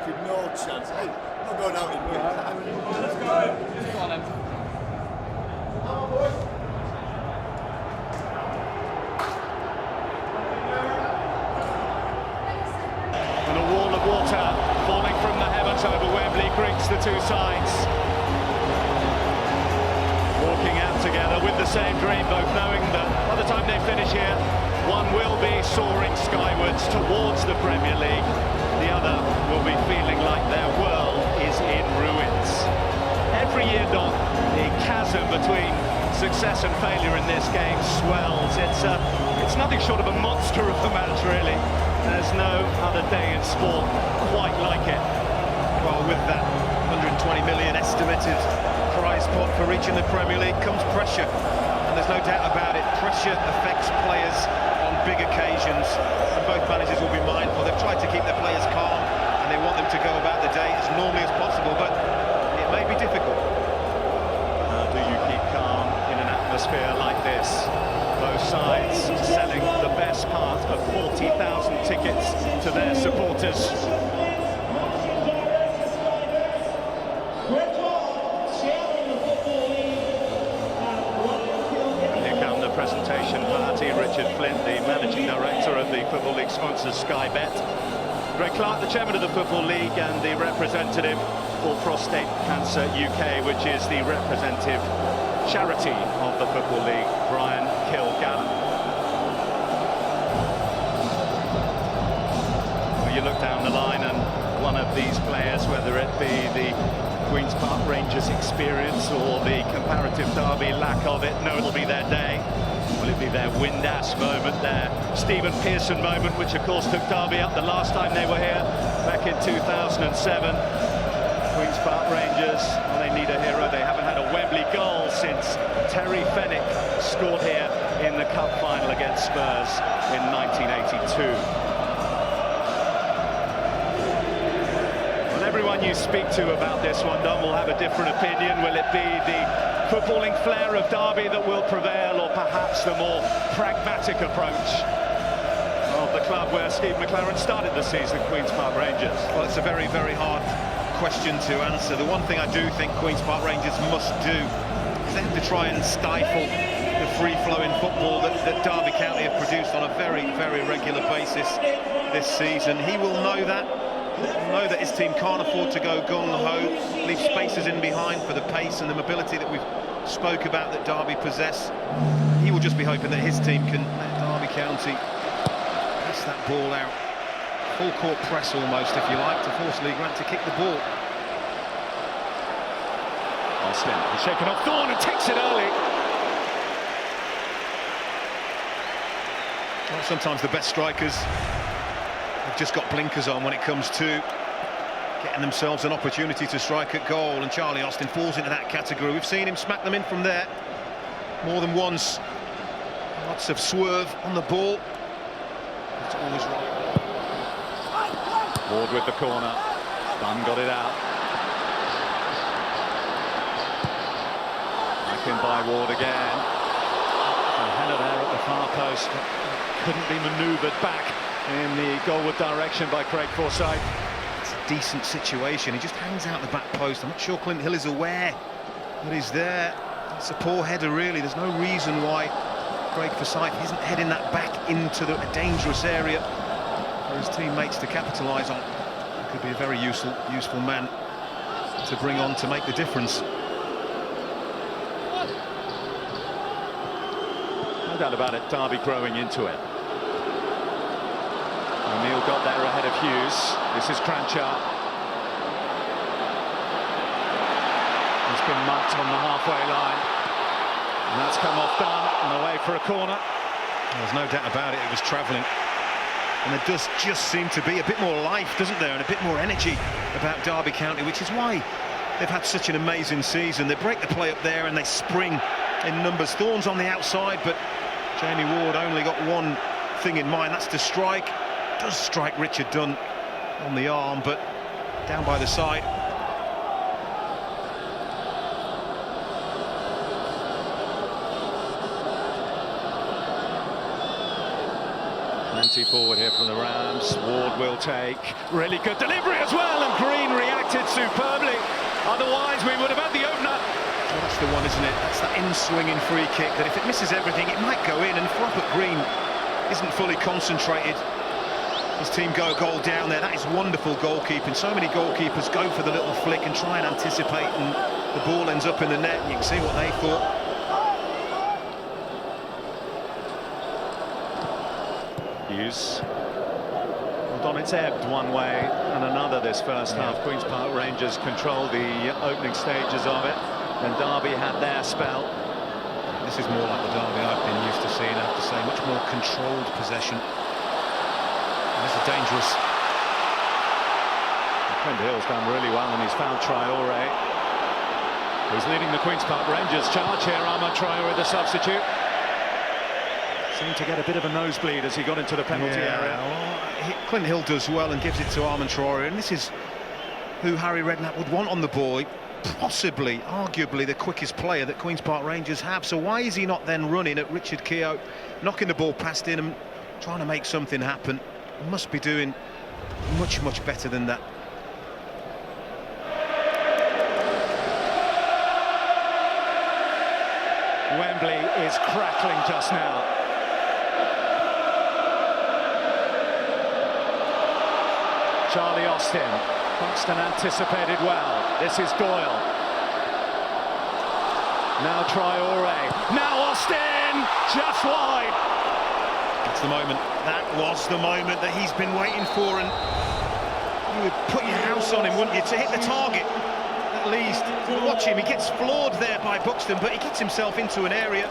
fucking no chance. Hey, I'm not going out in here. Let's go. Go on then. And a wall of water falling from the heavens over Wembley greets the two sides. Walking out together with the same dream, both knowing that by the time they finish here, one will be soaring skywards towards the Premier League. The other will be feeling like their world is in ruins. Every year, Don, the chasm between success and failure in this game swells. It's nothing short of a monster of a match, really. There's no other day in sport quite like it. Well, with that 120 million estimated prize pot for reaching the Premier League comes pressure. And there's no doubt about it, pressure affects players on big occasions. And both managers will be mindful. They've tried to keep their players calm and they want them to go about the day as normally as possible, but it may be difficult. How do you keep calm in an atmosphere like this? Both sides selling the best part of 40,000 tickets to their supporters. Here come the presentation party. Richard Flint, the managing director of the Football League sponsor Sky Bet. Greg Clark, the chairman of the Football League and the representative for Prostate Cancer UK, which is the representative charity of the Football League, Brian Kilgallen. Well, you look down the line and one of these players, whether it be the Queen's Park Rangers experience or the comparative Derby lack of it, no, it'll be their day. Will it be their Windass moment, their Stephen Pearson moment, which of course took Derby up the last time they were here, back in 2007. Queen's Park Rangers, well, they need a hero. They haven't had a Wembley goal since Terry Fenwick scored here in the cup final against Spurs in 1982. Well, everyone you speak to about this one, Don, will have a different opinion. Will it be the footballing flair of Derby that will prevail, or perhaps the more pragmatic approach of the club where Steve McLaren started the season, Queen's Park Rangers? Well, it's a very, very hard question to answer. The one thing I do think Queen's Park Rangers must do is they have to try and stifle the free-flowing football that Derby County have produced on a very, very regular basis this season. He will know that. He'll know that his team can't afford to go gung-ho, leave spaces in behind for the pace and the mobility that we've spoke about that Derby possess. He will just be hoping that his team can let Derby County pass that ball out. Full court press almost, if you like, to force Lee Grant to kick the ball. Austin is shaken off Thorne and takes it early. Well, sometimes the best strikers have just got blinkers on when it comes to getting themselves an opportunity to strike at goal, and Charlie Austin falls into that category. We've seen him smack them in from there more than once. Lots of swerve on the ball. It's always right. Ward with the corner. Dunn got it out. Back in by Ward again. A header there at the far post. Couldn't be manoeuvred back in the goalward direction by Craig Forsyth. It's a decent situation. He just hangs out the back post. I'm not sure Clint Hill is aware that he's there. It's a poor header, really. There's no reason why Craig Forsyth isn't heading that back into a dangerous area for his teammates to capitalise on. He could be a very useful man to bring on to make the difference. No doubt about it, Derby growing into it. O'Neill got there ahead of Hughes. This is Cranchar. He's been marked on the halfway line. And that's come off Dunn and away for a corner. There's no doubt about it, it was travelling. And there does just seem to be a bit more life, doesn't there, and a bit more energy about Derby County, which is why they've had such an amazing season. They break the play up there and they spring in numbers. Thorne's on the outside, but Jamie Ward only got one thing in mind, that's to strike. Does strike Richard Dunn on the arm, but down by the side. Plenty forward here from the Rams. Ward will take. Really good delivery as well, and otherwise we would have had the opener. Well, that's the one, isn't it? That's that in-swinging free kick that if it misses everything, it might go in, and if Robert Green isn't fully concentrated, his team go a goal down there. That is wonderful goalkeeping. So many goalkeepers go for the little flick and try and anticipate, and the ball ends up in the net, and you can see what they thought. Hughes. Well, it's ebbed one way and another this first half. Queen's Park Rangers controlled the opening stages of it, and Derby had their spell. This is more like the Derby I've been used to seeing, I have to say. Much more controlled possession. And this is dangerous. Clint Hill's done really well, and he's found Traore, who's leading the Queen's Park Rangers charge here. Armand Traore, the substitute. Seemed to get a bit of a nosebleed as he got into the penalty area. Well, Clint Hill does well and gives it to Armand Traore, and this is who Harry Redknapp would want on the ball. Possibly, arguably, the quickest player that Queen's Park Rangers have. So why is he not then running at Richard Keogh, knocking the ball past him and trying to make something happen? He must be doing much, much better than that. Wembley is crackling just now. Charlie Austin. Buxton anticipated well. This is Doyle. Now Traore. Now Austin! Just wide. That's the moment. That was the moment that he's been waiting for, and you would put your house on him, wouldn't you, to hit the target, at least. Watch him, he gets floored there by Buxton, but he gets himself into an area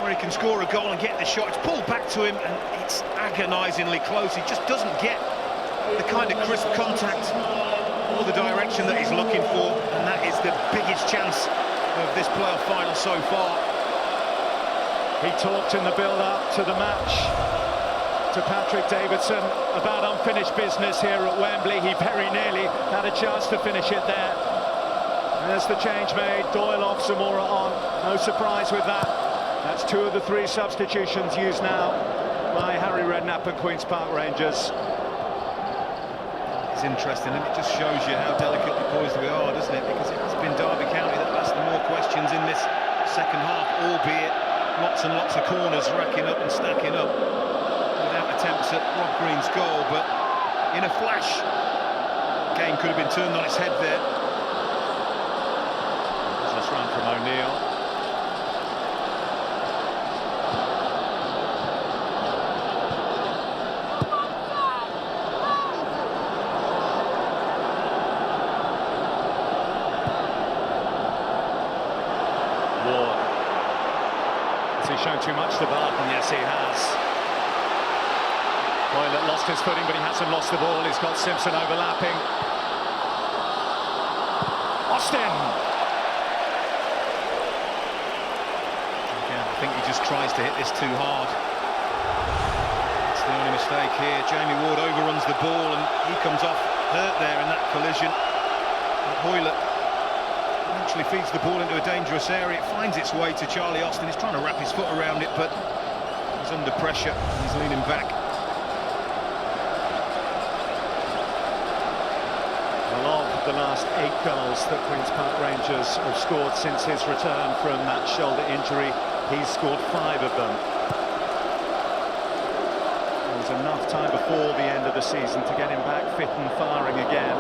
where he can score a goal and get the shot. It's pulled back to him, and it's agonisingly close. He just doesn't get the kind of crisp contact or the direction that he's looking for, and that is the biggest chance of this playoff final so far. He talked in the build-up to the match to Patrick Davidson about unfinished business here at Wembley. He very nearly had a chance to finish it there. There's the change made. Doyle off, Zamora on. No surprise with that. That's 2 of the 3 substitutions used now by Harry Redknapp and Queen's Park Rangers. It's interesting, and it just shows you how delicately poised we are, doesn't it? Because it has been Derby County that asked the more questions in this second half, albeit lots and lots of corners racking up and stacking up without attempts at Rob Green's goal. But in a flash, the game could have been turned on its head there. There's this run from O'Neill. He's shown too much to Bath, and yes, he has. Boylett lost his footing, but he hasn't lost the ball. He's got Simpson overlapping. Austin! Again, I think he just tries to hit this too hard. That's the only mistake here. Jamie Ward overruns the ball, and he comes off hurt there in that collision. Boylett actually feeds the ball into a dangerous area. It finds its way to Charlie Austin. He's trying to wrap his foot around it, but he's under pressure and he's leaning back. Well, of the last 8 goals that Queen's Park Rangers have scored since his return from that shoulder injury, he's scored 5 of them. There was enough time before the end of the season to get him back fit and firing again.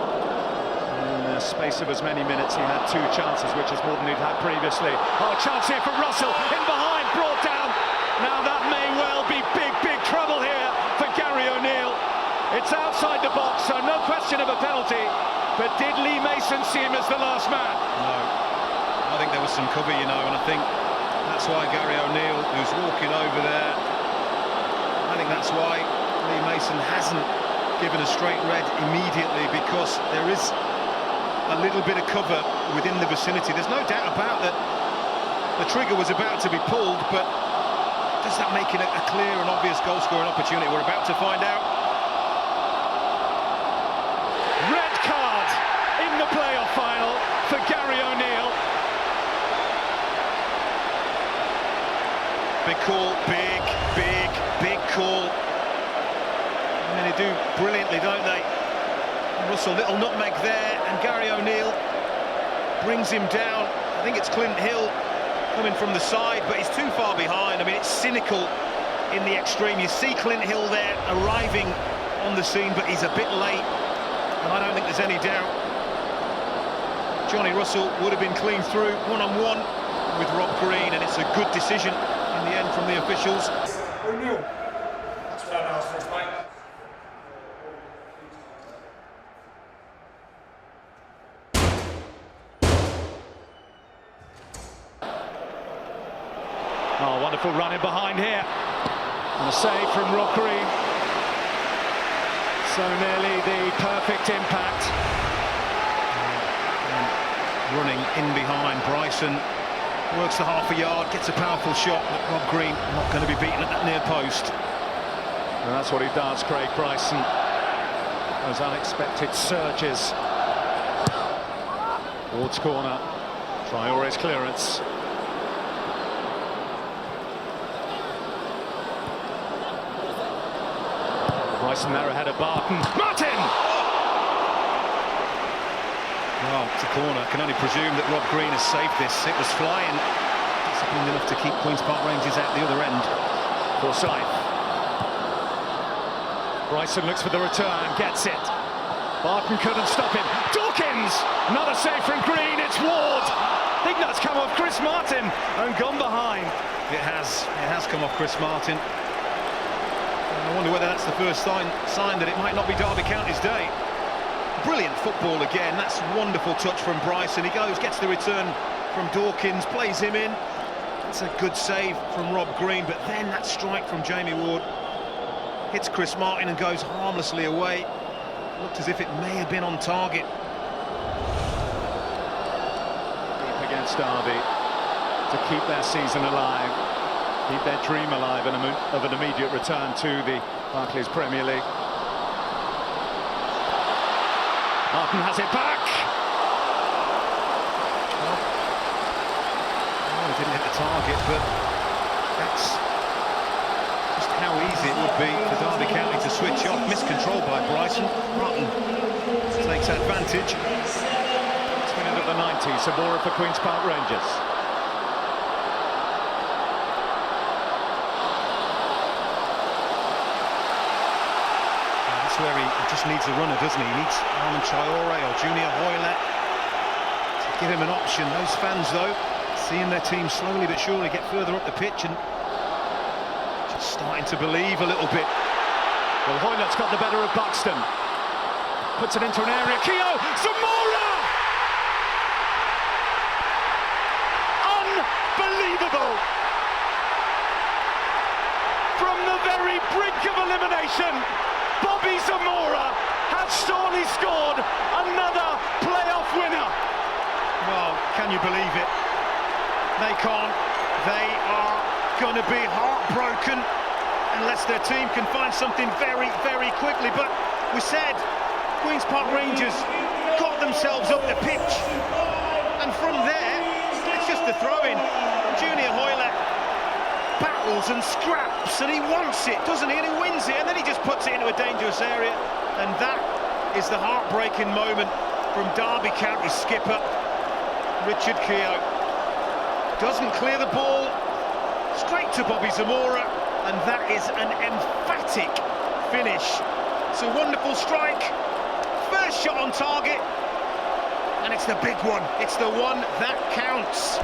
In the space of as many minutes, he had 2 chances, which is more than he'd had previously. Oh, chance here for Russell, in behind, brought down. Now that may well be big, big trouble here for Gary O'Neill. It's outside the box, so no question of a penalty. But did Lee Mason see him as the last man? No. I think there was some cover, you know, and I think that's why Gary O'Neill, who's walking over there, I think that's why Lee Mason hasn't given a straight red immediately, because there is a little bit of cover within the vicinity. There's no doubt about that. The trigger was about to be pulled, but does that make it a clear and obvious goal-scoring opportunity? We're about to find out. Red card in the playoff final for Gary O'Neill. Big call, big call. I mean, they do brilliantly, don't they? Russell, little nutmeg there, and Gary O'Neill brings him down. I think it's Clint Hill coming from the side, but he's too far behind. I mean, it's cynical in the extreme. You see Clint Hill there arriving on the scene, but he's a bit late, and I don't think there's any doubt Johnny Russell would have been clean through one-on-one with Rob Green, and it's a good decision in the end from the officials. Oh, wonderful run in behind here. And a save from Rob Green. So nearly the perfect impact. And running in behind, Bryson works the half a yard, gets a powerful shot, but Rob Green not going to be beaten at that near post. And that's what he does, Craig Bryson. Those unexpected surges. Ward's corner. Traore's clearance. Bryson there ahead of Barton. Martin! Well, it's a corner. I can only presume that Rob Green has saved this. It was flying. Disciplined enough to keep Queen's Park Rangers out the other end. Forsyth. Bryson looks for the return, gets it. Barton couldn't stop him. Dawkins! Another save from Green, it's Ward! I think that's come off Chris Martin and gone behind. It has come off Chris Martin. I wonder whether that's the first sign that it might not be Derby County's day. Brilliant football again. That's a wonderful touch from Bryson. He goes, gets the return from Dawkins, plays him in. It's a good save from Rob Green, but then that strike from Jamie Ward hits Chris Martin and goes harmlessly away. Looked as if it may have been on target. Deep against Derby to keep their season alive. Keep their dream alive of an immediate return to the Barclays Premier League. Martin has it back. Well, he didn't hit the target, but that's just how easy it would be for Derby County to switch off. Miscontrolled by Bryson. Martin takes advantage. 20th of the 90s, Sabora for Queen's Park Rangers. Where he just needs a runner, doesn't he? He needs Armand Traore or Junior Hoyle to give him an option. Those fans, though, seeing their team slowly but surely get further up the pitch and just starting to believe a little bit. Well, Hoylett's got the better of Buxton. Puts it into an area. Keogh! Zamora! Unbelievable! From the very brink of elimination, Bobby Zamora has surely scored another playoff winner. Well, can you believe it? They can't. They are going to be heartbroken unless their team can find something very, very quickly. But we said Queen's Park Rangers got themselves up the pitch. And from there, it's just a throw-in. Junior Hoyle battles and scraps, and he wants it, doesn't he? And he wins it, and then he just puts it into a dangerous area. And that is the heartbreaking moment from Derby County skipper Richard Keogh. Doesn't clear the ball, straight to Bobby Zamora, and that is an emphatic finish. It's a wonderful strike, first shot on target, and it's the big one. It's the one that counts.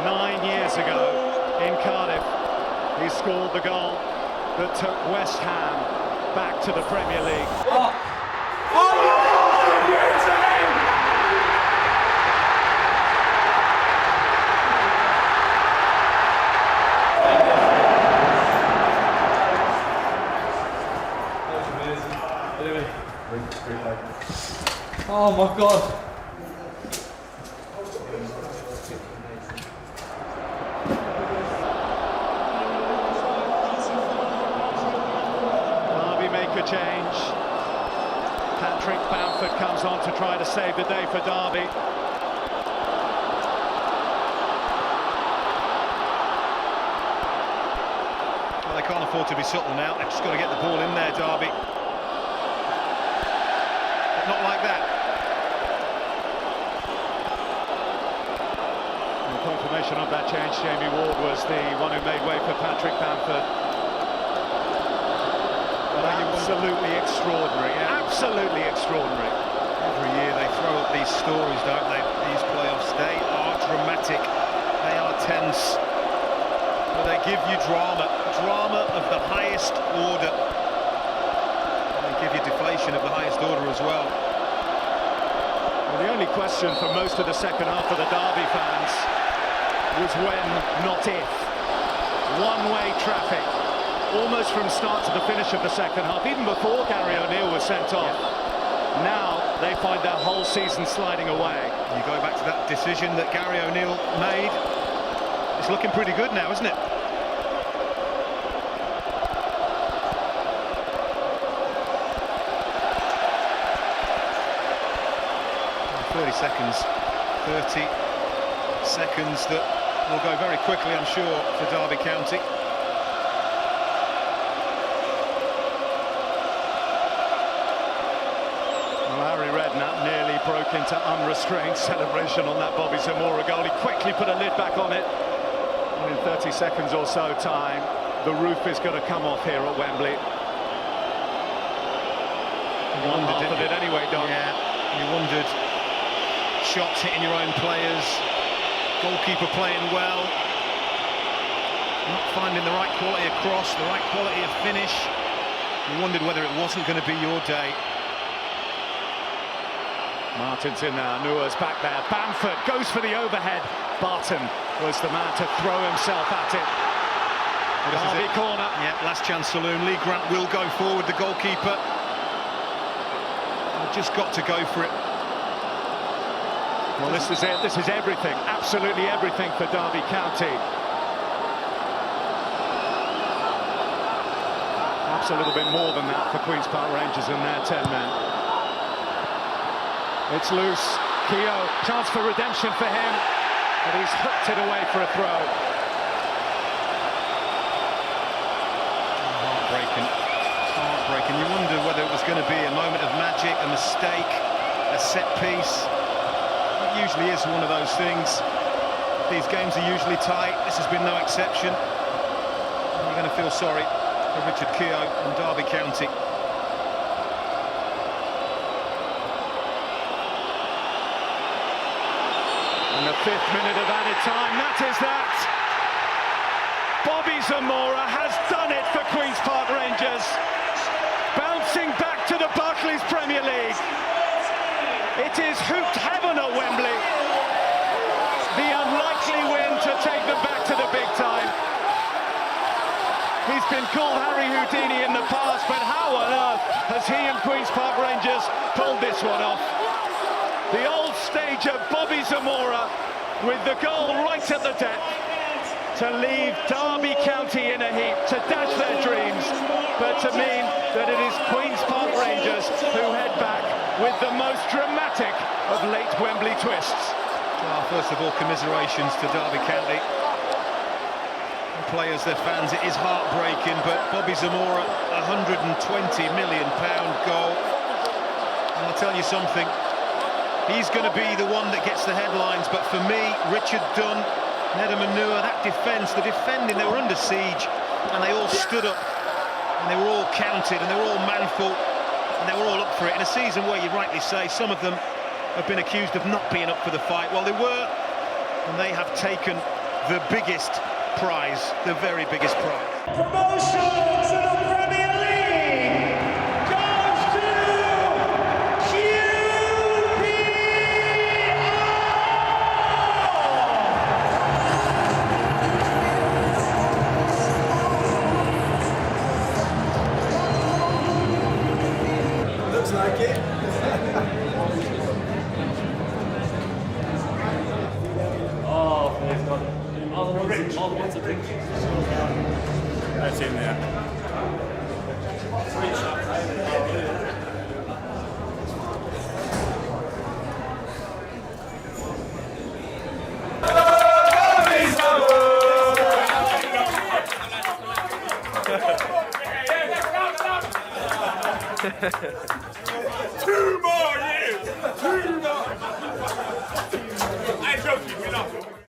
9 years ago in Cardiff, he scored the goal that took West Ham back to the Premier League. Oh my God. Change. Patrick Bamford comes on to try to save the day for Derby. Well, they can't afford to be subtle now. They've just got to get the ball in there, Derby. not like that. And confirmation of that change, Jamie Ward was the one who made way for Patrick Bamford. But absolutely extraordinary, absolutely extraordinary. Every year they throw up these stories, don't they? These playoffs, they are dramatic, they are tense, but they give you drama of the highest order. They give you deflation of the highest order as well. Well, the only question for most of the second half of the Derby fans was when, not if. One-way traffic, almost from start to the finish of the second half, even before Gary O'Neill was sent off. Now they find their whole season sliding away. You go back to that decision that Gary O'Neill made. It's looking pretty good now, isn't it? 30 seconds that will go very quickly, I'm sure, for Derby County. Well, Harry Redknapp nearly broke into unrestrained celebration on that Bobby Zamora goal. He quickly put a lid back on it. And in 30 seconds or so time, the roof is going to come off here at Wembley. You wondered, half of it anyway, Don. Yeah, you wondered. Shots hitting your own players, goalkeeper playing well, not finding the right quality of cross, the right quality of finish. You wondered whether it wasn't going to be your day. Martin's in now, Nua's back there, Bamford goes for the overhead. Barton was the man to throw himself at it. Derby corner. Yeah, last chance saloon. Lee Grant will go forward, the goalkeeper. Just got to go for it. Well, this is it. This is everything, absolutely everything for Derby County. Perhaps a little bit more than that for Queen's Park Rangers and their 10 men. It's loose. Keogh, chance for redemption for him, but he's hooked it away for a throw. Heartbreaking. You wonder whether it was going to be a moment of magic, a mistake, a set piece. Usually is one of those things. These games are usually tight. This has been no exception. You're going to feel sorry for Richard Keogh and Derby County. And the 5th minute of added time, that is that. Bobby Zamora has done it for Queen's Park Rangers. Bouncing back to the Barclays Premier League. It is hooped heaven at Wembley. The unlikely win to take them back to the big time. He's been called Harry Houdini in the past, but how on earth has he and Queen's Park Rangers pulled this one off? The old stage of Bobby Zamora with the goal right at the depth to leave Derby County in a heap, to dash their dreams, but to mean that it is Queen's Park Rangers who head back with the most dramatic of late Wembley twists. Well, first of all, commiserations to Derby County. The players, their fans, it is heartbreaking, but Bobby Zamora, £120 million goal. And I'll tell you something, he's going to be the one that gets the headlines, but for me, Richard Dunn, Nedum Manua, that defence, the defending, they were under siege, and they all stood up, and they were all counted, and they were all manful, and they were all up for it. In a season where you rightly say some of them have been accused of not being up for the fight, well, they were, and they have taken the biggest prize, the very biggest prize. Promotion to the Premier League goes to Q.P.R. Looks like it. Oh, please God. All the ones are big. That's in there. Two more I'm joking, enough.